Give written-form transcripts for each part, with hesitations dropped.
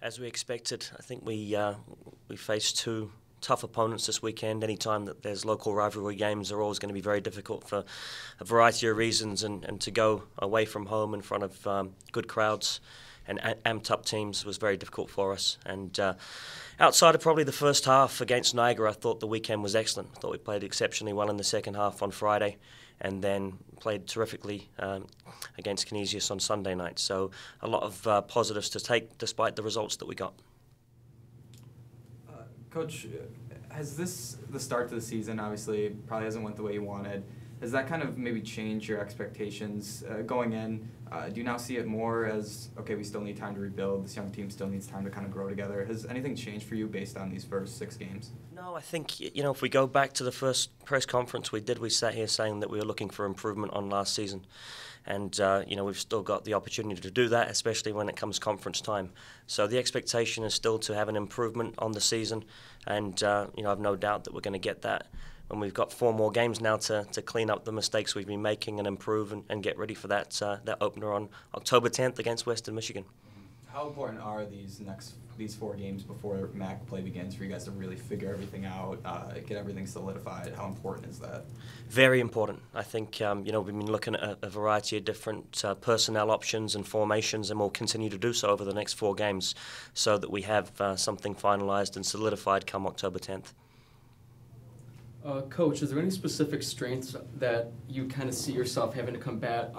As we expected, I think we faced two tough opponents this weekend. Anytime that there's local rivalry games, are always going to be very difficult for a variety of reasons, and to go away from home in front of good crowds and amped up teams was very difficult for us. And outside of probably the first half against Niagara, I thought the weekend was excellent. I thought we played exceptionally well in the second half on Friday, and then played terrifically against Canisius on Sunday night. So a lot of positives to take despite the results that we got. Coach, has the start to the season obviously probably hasn't went the way you wanted? Has that kind of maybe changed your expectations going in? Do you now see it more as, okay, we still need time to rebuild, this young team still needs time to kind of grow together? Has anything changed for you based on these first 6 games? No, I think, if we go back to the first press conference we sat here saying that we were looking for improvement on last season. And, we've still got the opportunity to do that, especially when it comes conference time. So the expectation is still to have an improvement on the season. And, I've no doubt that we're going to get that. And we've got 4 more games now to clean up the mistakes we've been making and improve and get ready for that opener on October 10th against Western Michigan. How important are these 4 games before MAC play begins for you guys to really figure everything out, get everything solidified? How important is that? Very important. I think we've been looking at a variety of different personnel options and formations, and we'll continue to do so over the next 4 games, so that we have something finalized and solidified come October 10th. Coach, is there any specific strengths that you kind of see yourself having to combat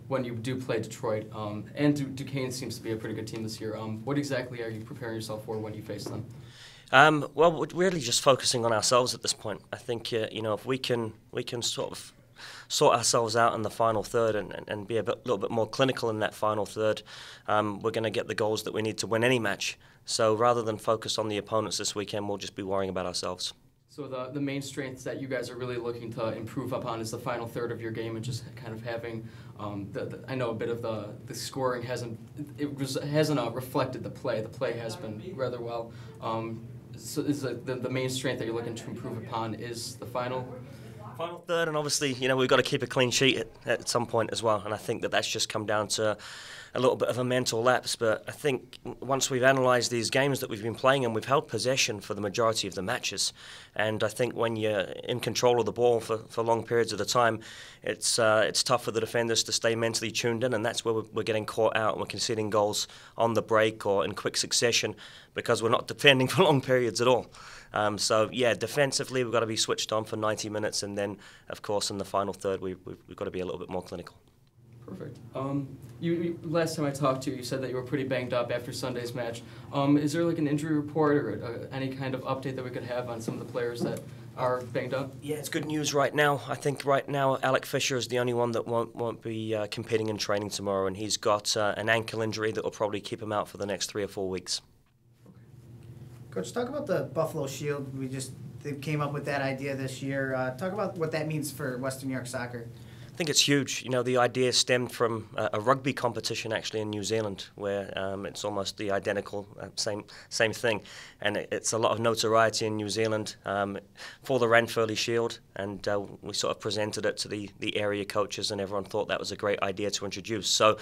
when you do play Detroit? And Duquesne seems to be a pretty good team this year. What exactly are you preparing yourself for when you face them? Well, we're really just focusing on ourselves at this point. I think if we can sort of sort ourselves out in the final third and be a little bit more clinical in that final third, we're going to get the goals that we need to win any match. So rather than focus on the opponents this weekend, we'll just be worrying about ourselves. So the main strengths that you guys are really looking to improve upon is the final third of your game, and just kind of having I know a bit of the scoring hasn't reflected the play. The play has been rather well. So is the main strength that you're looking to improve upon is the final third, and obviously we've got to keep a clean sheet at some point as well. And I think that's just come down to a little bit of a mental lapse. But I think once we've analysed these games that we've been playing, and we've held possession for the majority of the matches, and I think when you're in control of the ball for long periods of the time, it's tough for the defenders to stay mentally tuned in, and that's where we're getting caught out, and we're conceding goals on the break or in quick succession because we're not defending for long periods at all. So defensively we've got to be switched on for 90 minutes, and then of course in the final third we've got to be a little bit more clinical. Perfect. You last time I talked to you, you said that you were pretty banged up after Sunday's match. Is there like an injury report or any kind of update that we could have on some of the players that are banged up? Yeah, it's good news right now. I think right now Alec Fisher is the only one that won't be competing in training tomorrow, and he's got an ankle injury that will probably keep him out for the next 3 or 4 weeks. Coach, talk about the Buffalo Shield. They came up with that idea this year. Talk about what that means for Western New York soccer. I think it's huge. The idea stemmed from a rugby competition actually in New Zealand, where it's almost the identical same thing, and it's a lot of notoriety in New Zealand for the Ranfurly Shield, and we sort of presented it to the area coaches, and everyone thought that was a great idea to introduce. So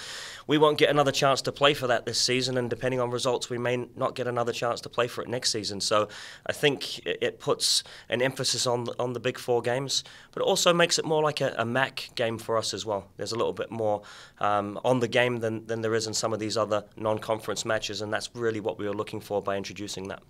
we won't get another chance to play for that this season, and depending on results, we may not get another chance to play for it next season. So I think it puts an emphasis on the Big 4 games, but it also makes it more like a MAC game for us as well. There's a little bit more on the game than there is in some of these other non-conference matches, and that's really what we were looking for by introducing that.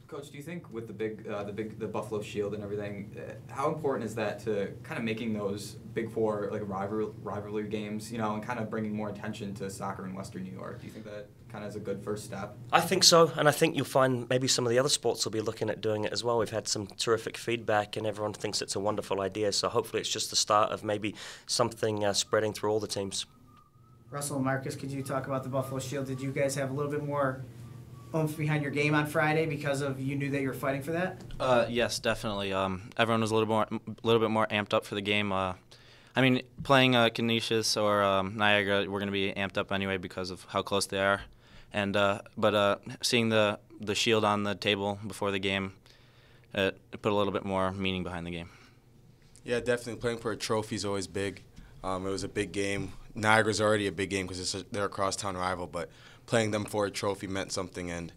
Coach, do you think with the Buffalo Shield and everything, how important is that to kind of making those Big 4 like rivalry games, and kind of bringing more attention to soccer in Western New York? Do you think that kind of is a good first step? I think so, and I think you'll find maybe some of the other sports will be looking at doing it as well. We've had some terrific feedback, and everyone thinks it's a wonderful idea. So hopefully it's just the start of maybe something spreading through all the teams. Russell and Marcus, could you talk about the Buffalo Shield? Did you guys have a little bit more oomph behind your game on Friday because of you knew that you were fighting for that? Yes, definitely. Everyone was a little bit more amped up for the game. Playing Canisius or Niagara, we're going to be amped up anyway because of how close they are. And but seeing the Shield on the table before the game, it put a little bit more meaning behind the game. Yeah, definitely. Playing for a trophy is always big. It was a big game. Niagara's already a big game because they're a crosstown rival, but playing them for a trophy meant something. And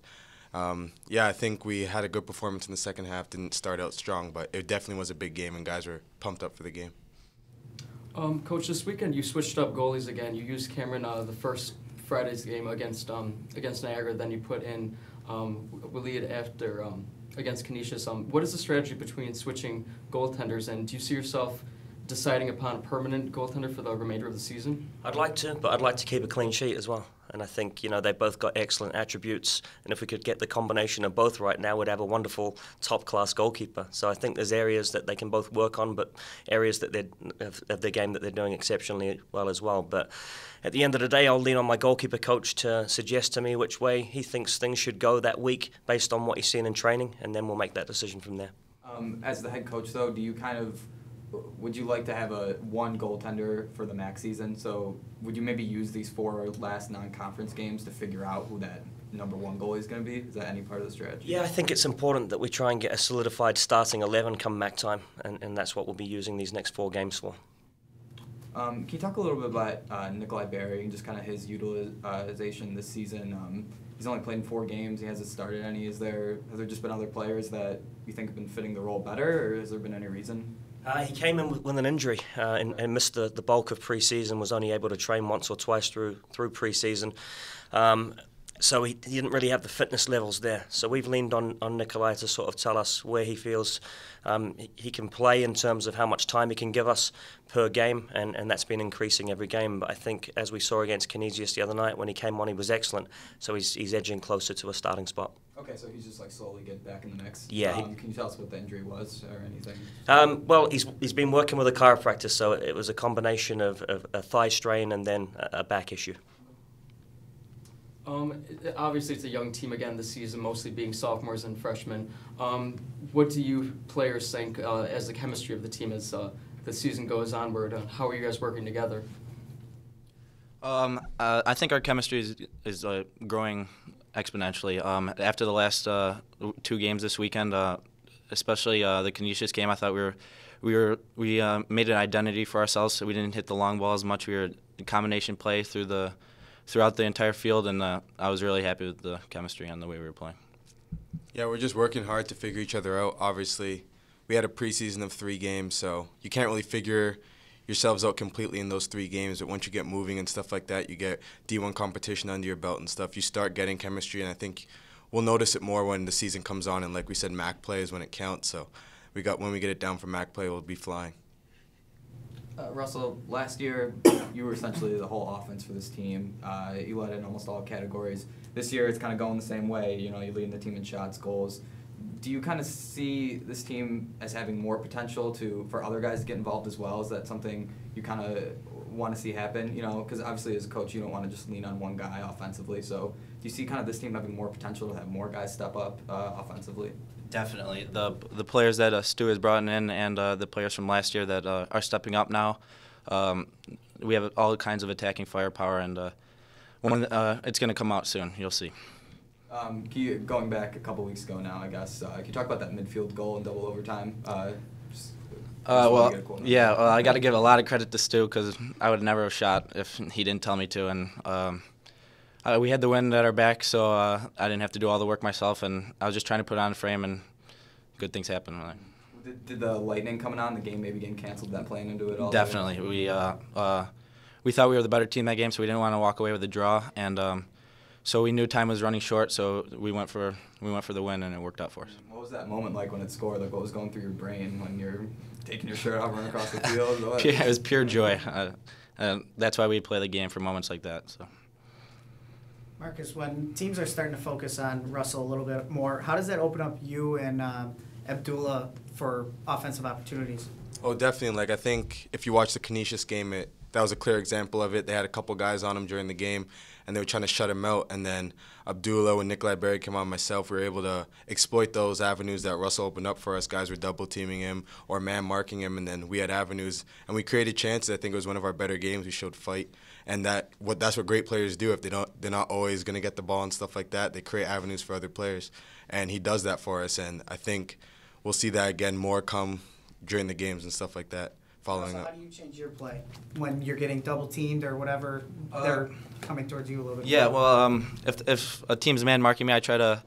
yeah, I think we had a good performance in the second half. Didn't start out strong, but it definitely was a big game, and guys were pumped up for the game. Coach, this weekend you switched up goalies again. You used Cameron the first Friday's game against Niagara, then you put in Walid after against Canisius. What is the strategy between switching goaltenders, and do you see yourself deciding upon a permanent goaltender for the remainder of the season? I'd like to, but I'd like to keep a clean sheet as well. And I think, they both got excellent attributes. And if we could get the combination of both right now, we'd have a wonderful top-class goalkeeper. So I think there's areas that they can both work on, but areas that of the game that they're doing exceptionally well as well. But at the end of the day, I'll lean on my goalkeeper coach to suggest to me which way he thinks things should go that week based on what he's seen in training, and then we'll make that decision from there. As the head coach, though, would you like to have one goaltender for the MAC season? So would you maybe use these 4 last non-conference games to figure out who that number 1 goalie is going to be? Is that any part of the strategy? Yeah, I think it's important that we try and get a solidified starting 11 come MAC time, and that's what we'll be using these next 4 games for. Can you talk a little bit about Nikolai Berry and just kind of his utilization this season? He's only played in 4 games. He hasn't started any. Has there just been other players that you think have been fitting the role better, or has there been any reason? He came in with an injury and missed the bulk of pre-season, was only able to train once or twice through pre-season. So he didn't really have the fitness levels there. So we've leaned on Nikolai to sort of tell us where he feels he can play in terms of how much time he can give us per game, and that's been increasing every game. But I think, as we saw against Canisius the other night, when he came on, he was excellent. So he's edging closer to a starting spot. Okay, so he's just slowly getting back in the mix. Yeah. Can you tell us what the injury was or anything? Well, he's been working with a chiropractor, so it was a combination of a thigh strain and then a back issue. Obviously, it's a young team again this season, mostly being sophomores and freshmen. What do you players think as the chemistry of the team as the season goes onward? How are you guys working together? I think our chemistry is growing exponentially. After the last 2 games this weekend, especially the Canisius game, I thought we made an identity for ourselves. So we didn't hit the long ball as much. We were combination play throughout the entire field, and I was really happy with the chemistry and the way we were playing. Yeah, we're just working hard to figure each other out. Obviously, we had a preseason of 3 games, so you can't really figure yourselves out completely in those 3 games, but once you get moving and stuff like that, you get D1 competition under your belt and stuff, you start getting chemistry, and I think we'll notice it more when the season comes on, and like we said, MAC play is when it counts, so when we get it down for MAC play, we'll be flying. Russell, last year you were essentially the whole offense for this team. You led in almost all categories. This year it's kind of going the same way. You're leading the team in shots, goals. Do you kind of see this team as having more potential for other guys to get involved as well? Is that something you kind of want to see happen? Because obviously as a coach you don't want to just lean on one guy offensively. So do you see kind of this team having more potential to have more guys step up offensively? Definitely. The players that Stu has brought in and the players from last year that are stepping up now, we have all kinds of attacking firepower, and it's going to come out soon. You'll see. Going back a couple weeks ago now, I guess, can you talk about that midfield goal in double overtime? I got to give a lot of credit to Stu because I would never have shot if he didn't tell me to, and we had the wind at our back, so I didn't have to do all the work myself, and I was just trying to put it on frame, and good things happen. Did the lightning coming on, the game maybe getting canceled, that playing into it all? Definitely. We thought we were the better team that game, so we didn't want to walk away with a draw, and so we knew time was running short, so we went for the win, and it worked out for us. What was that moment like when it scored? Like, what was going through your brain when you're taking your shirt off, running across the field? It was pure joy. That's why we play the game, for moments like that. So. Marcus, when teams are starting to focus on Russell a little bit more, how does that open up you and Abdullah for offensive opportunities? Oh, definitely. I think if you watch the Canisius game, that was a clear example of it. They had a couple guys on him during the game, and they were trying to shut him out. And then Abdullah and Nikolai Berry came on myself. We were able to exploit those avenues that Russell opened up for us. Guys were double-teaming him or man-marking him, and then we had avenues. And we created chances. I think it was one of our better games. We showed fight. And that's what great players do. If they're not always going to get the ball and stuff like that, they create avenues for other players. And he does that for us. And I think we'll see that again more come during the games and stuff like that. following So up. how do you change your play when you're getting double teamed or whatever? They're coming towards you a little bit. Yeah, well, if a team's man marking me, I try to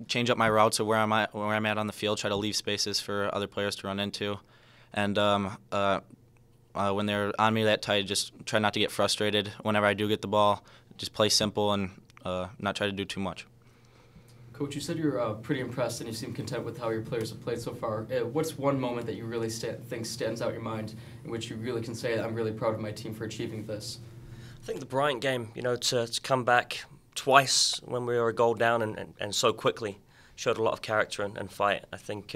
change up my routes of where I'm at on the field. Try to leave spaces for other players to run into, and when they're on me that tight, just try not to get frustrated. Whenever I do get the ball, just play simple and not try to do too much. Coach, you said you're pretty impressed and you seem content with how your players have played so far. What's one moment that you really think stands out in your mind in which you really can say, I'm really proud of my team for achieving this? I think the Bryant game, to come back twice when we were a goal down and so quickly showed a lot of character and fight. I think,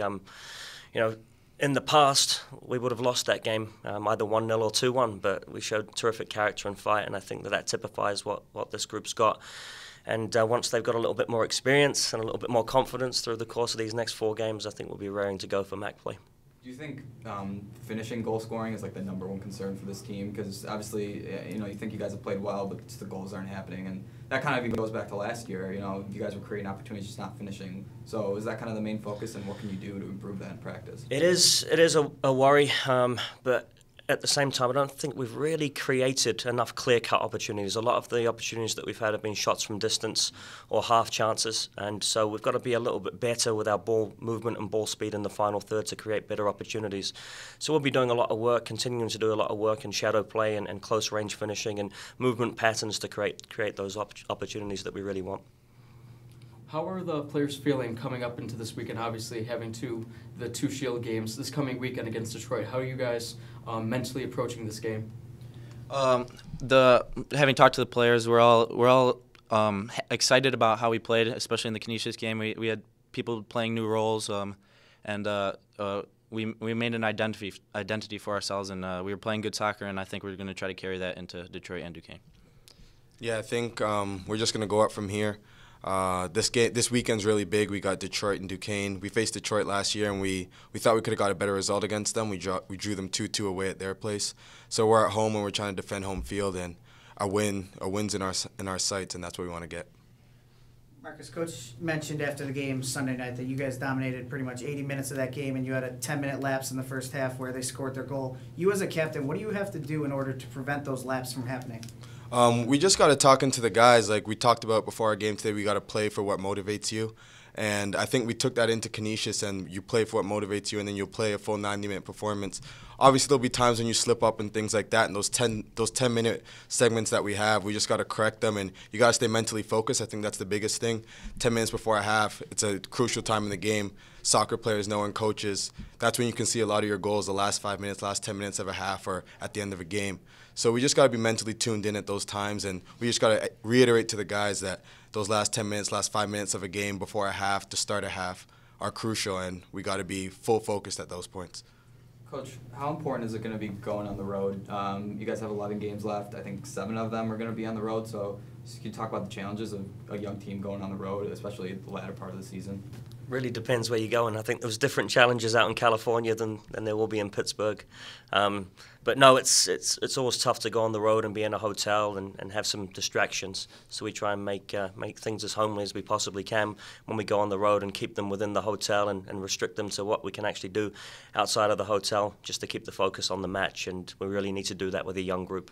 in the past, we would have lost that game, either 1-0 or 2-1, but we showed terrific character and fight, and I think that typifies what this group's got. And once they've got a little bit more experience and a little bit more confidence through the course of these next 4 games, I think we'll be raring to go for MAC play. Do you think finishing goal scoring is like the #1 concern for this team? Because obviously, you think you guys have played well, but just the goals aren't happening, and that kind of even goes back to last year. You guys were creating opportunities, just not finishing. So is that kind of the main focus, and what can you do to improve that in practice? It is a worry, but at the same time, I don't think we've really created enough clear-cut opportunities. A lot of the opportunities that we've had have been shots from distance or half chances, and so we've got to be a little bit better with our ball movement and ball speed in the final third to create better opportunities. So we'll be doing a lot of work, continuing to do a lot of work in shadow play and close-range finishing and movement patterns to create those opportunities that we really want. How are the players feeling coming up into this weekend, obviously having the two Shield games this coming weekend against Detroit? How are you guys mentally approaching this game? Having talked to the players, we're all excited about how we played, especially in the Canisius game. We had people playing new roles, and we made an identity for ourselves, and we were playing good soccer, and I think we're going to try to carry that into Detroit and Duquesne. Yeah, I think we're just going to go up from here. This weekend's really big. We got Detroit and Duquesne. We faced Detroit last year, and we thought we could have got a better result against them. We drew them 2-2 away at their place. So we're at home, and we're trying to defend home field, and a win's in our sights, and that's what we want to get. Marcus, Coach mentioned after the game Sunday night that you guys dominated pretty much 80 minutes of that game, and you had a 10-minute lapse in the first half where they scored their goal. You as a captain, what do you have to do in order to prevent those lapses from happening? We just got to talk into the guys. Like we talked about before our game today, we got to play for what motivates you. And I think we took that into Canisius, and you play for what motivates you, and then you'll play a full 90-minute performance. Obviously, there'll be times when you slip up and things like that, and those 10-minute segments that we have, we just got to correct them, and you got to stay mentally focused. I think that's the biggest thing. 10 minutes before a half, it's a crucial time in the game. Soccer players know, and coaches, that's when you can see a lot of your goals, the last 5 minutes, last 10 minutes of a half, or at the end of a game. So we just got to be mentally tuned in at those times, and we just got to reiterate to the guys that those last 10 minutes, last 5 minutes of a game before a half, to start a half, are crucial, and we got to be full focused at those points. Coach, how important is it going to be going on the road? You guys have 11 games left. I think 7 of them are going to be on the road. So can you talk about the challenges of a young team going on the road, especially the latter part of the season? Really depends where you go, and I think there's different challenges out in California than there will be in Pittsburgh. But no, it's always tough to go on the road and be in a hotel and have some distractions. So we try and make things as homely as we possibly can when we go on the road, and keep them within the hotel and restrict them to what we can actually do outside of the hotel, just to keep the focus on the match. And we really need to do that with a young group.